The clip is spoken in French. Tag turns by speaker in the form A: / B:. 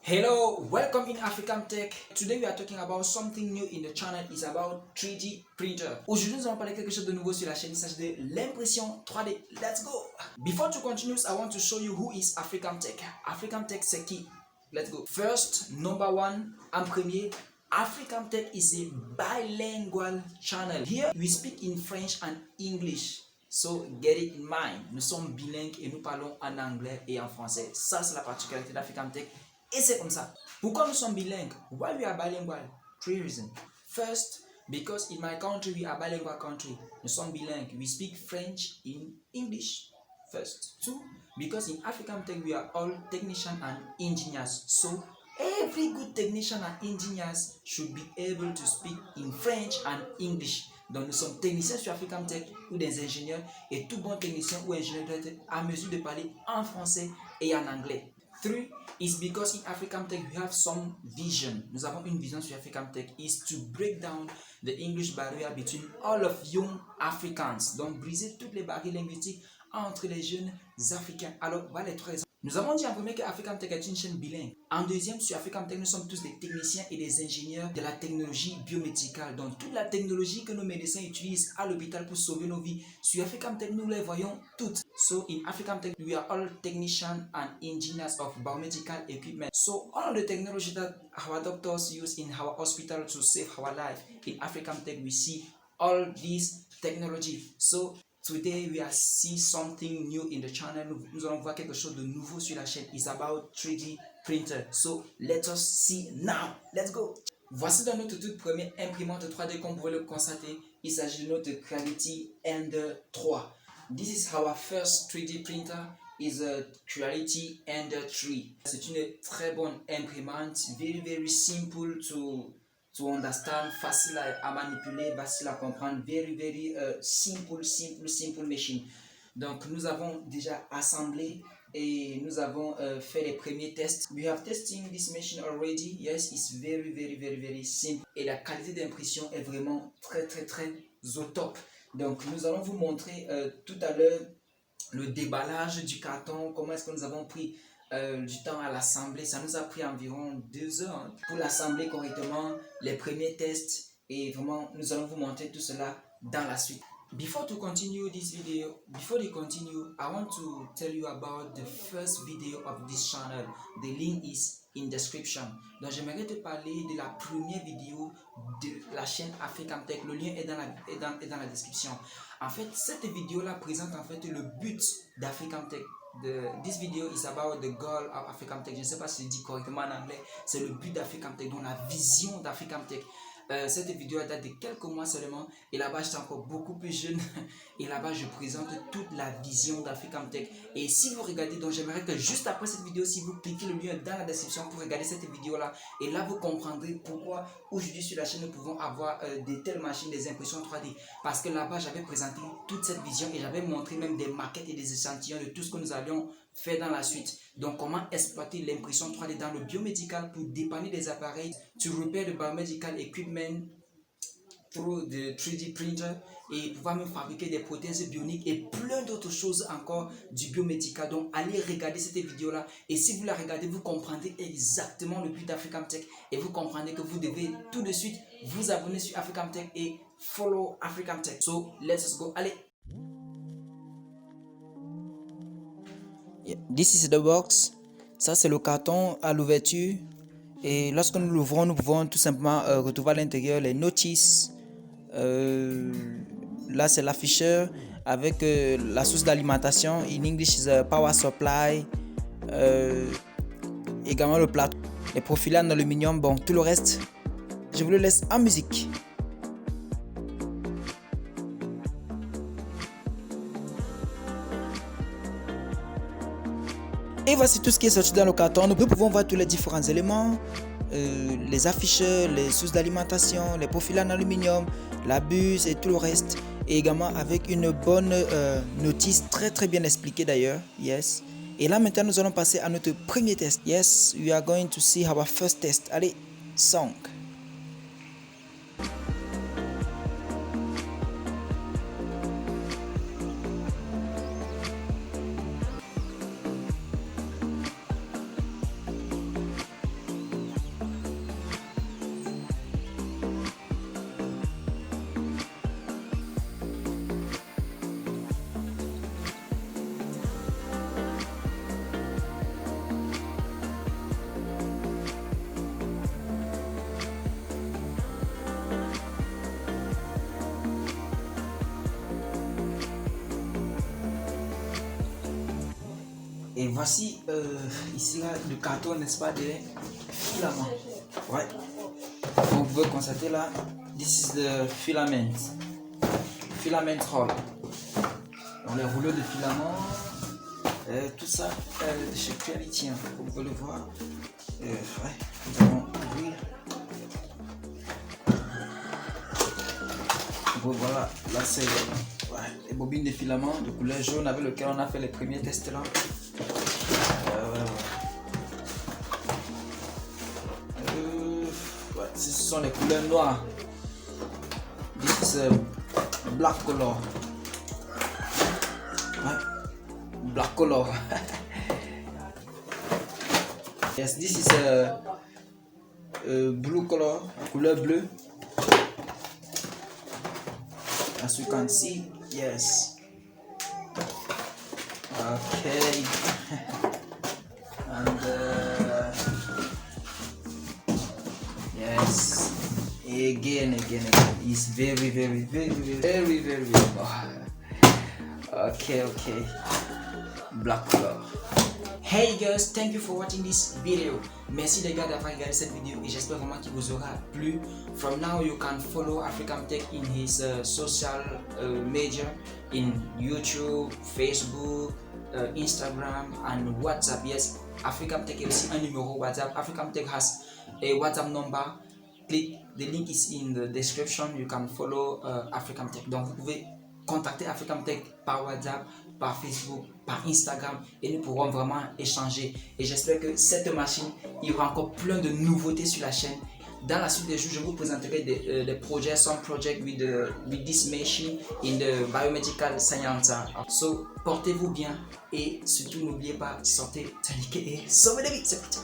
A: Hello, welcome in African Tech. Today we are talking about something new in the channel. It's about 3D printer. Aujourd'hui nous allons parler de quelque chose de nouveau sur la chaîne. Il s'agit de l'impression 3D. Let's go. Before to continue, I want to show you who is African Tech. African Tech c'est qui? Let's go. First, number one, en premier, African Tech is a bilingual channel. Here we speak in French and English. So get it in mind. Nous sommes bilingues et nous parlons en anglais et en français. Ça c'est la particularité d'African Tech. Et c'est comme ça. Pourquoi nous sommes bilingues? Why we are bilingual? Three reasons. First, because in my country we are bilingual country. Nous sommes bilingues. We speak French in English. First. Two, because in African Tech we are all technicians and engineers. So every good technician and engineers should be able to speak in French and English. Donc nous sommes techniciens sur African Tech ou des ingénieurs et tout bon technicien ou ingénieur doit être à mesure de parler en français et en anglais. Three is because in African Tech we have some vision. Nous avons une vision sur African Tech is to break down the English barrier between all of young Africans. Donc briser toutes les barrières linguistiques entre les jeunes Africains. Alors voilà les trois exemples. Nous avons dit en premier que African Tech est une chaîne bilingue. En deuxième, sur African Tech, nous sommes tous des techniciens et des ingénieurs de la technologie biomédicale. Donc toute la technologie que nos médecins utilisent à l'hôpital pour sauver nos vies, sur African Tech, nous les voyons toutes. So in African Tech, we are all technicians and engineers of biomedical equipment. So all the technology that our doctors use in our hospital to save our life, in African Tech, we see all this technology. So today we are see something new in the channel. Nous allons voir quelque chose de nouveau sur la chaîne. It's about 3D printer. So let us see now. Let's go. Voici dans notre toute première imprimante 3D comme vous pouvez le constater. Il s'agit de notre Creality Ender 3. This is our first 3D printer. Is a Creality Ender 3. C'est une très bonne imprimante. Very simple to understand, facile à manipuler, facile à comprendre, very simple machine. Donc nous avons déjà assemblé et nous avons fait les premiers tests. We have testing this machine already. Yes, it's very simple et la qualité d'impression est vraiment très au top. Donc nous allons vous montrer tout à l'heure le déballage du carton, comment est-ce que nous avons pris du temps à l'assembler. Ça nous a pris environ 2 heures pour l'assembler correctement, les premiers tests, et vraiment nous allons vous montrer tout cela dans la suite. Before to continue this video, before they continue, I want to tell you about the first video of this channel. The link is in description. Donc j'aimerais te parler de la première vidéo de la chaîne African Tech. Le lien est dans la description. En fait, cette vidéo là présente en fait le but d'African Tech. This video is about the goal of African Tech. Je ne sais pas si je dis correctement en anglais. C'est le but d'African Tech, donc la vision d'African Tech. Cette vidéo date de quelques mois seulement et là-bas j'étais encore beaucoup plus jeune et là-bas je présente toute la vision d'African Tech. Et si vous regardez, donc j'aimerais que juste après cette vidéo, si vous cliquez le lien dans la description pour regarder cette vidéo là, et là vous comprendrez pourquoi aujourd'hui sur la chaîne nous pouvons avoir de telles machines, des impressions 3D, parce que là-bas j'avais présenté toute cette vision et j'avais montré même des maquettes et des échantillons de tout ce que nous allions faire dans la suite. Donc comment exploiter l'impression 3D dans le biomédical pour dépanner des appareils, to repair the biomedical equipment through the 3D printer, et pouvoir même fabriquer des prothèses bioniques et plein d'autres choses encore du biomédical. Donc allez regarder cette vidéo là, et si vous la regardez, vous comprendrez exactement le but d'African Tech et vous comprendrez que vous devez tout de suite vous abonner sur African Tech et follow African Tech. So let's go. Allez. This is the box. Ça c'est le carton à l'ouverture, et lorsque nous l'ouvrons, nous pouvons tout simplement retrouver à l'intérieur les notices. Là c'est l'afficheur avec la source d'alimentation, in English is a power supply, également le plateau, les profilés en aluminium. Bon, tout le reste je vous le laisse en musique. Et voici tout ce qui est sorti dans le carton. Nous pouvons voir tous les différents éléments, les afficheurs, les sources d'alimentation, les profils en aluminium, la buse et tout le reste. Et également avec une bonne notice très bien expliquée d'ailleurs. Yes. Et là maintenant nous allons passer à notre premier test. Yes, we are going to see our first test. Allez, song. voici ici là, le carton, n'est-ce pas, des filaments. Ouais. Comme vous pouvez constater là, this is the filament roll. Donc les rouleaux de filaments, tout ça de chez Creality, hein, comme vous pouvez le voir. Ouais, nous allons ouvrir. Donc voilà, là c'est les bobines de filaments de couleur jaune avec lequel on a fait les premiers tests là. Ce sont les couleurs noires. This is black color. Black color. Yes, this is blue color, couleur bleue. As you can see, yes. Okay. And yes, again, it's very okay, black color. Hey guys, thank you for watching this video. Merci les gars d'avoir regardé cette vidéo et j'espère vraiment qu'il vous aura plu. From now you can follow Africamtech in his social media in YouTube, Facebook, Instagram and WhatsApp. Yes, Africamtech est aussi un numéro WhatsApp. Africamtech has a WhatsApp number. Click, the link is in the description. You can follow Africamtech. Donc vous pouvez contacter Africamtech par WhatsApp, par Facebook, par Instagram et nous pourrons vraiment échanger. Et j'espère que cette machine, il y aura encore plein de nouveautés sur la chaîne. Dans la suite des jours, je vous présenterai des projets, some project with this machine in the biomedical science. So portez-vous bien et surtout n'oubliez pas, sortez, et sauvez des vies. C'est parti.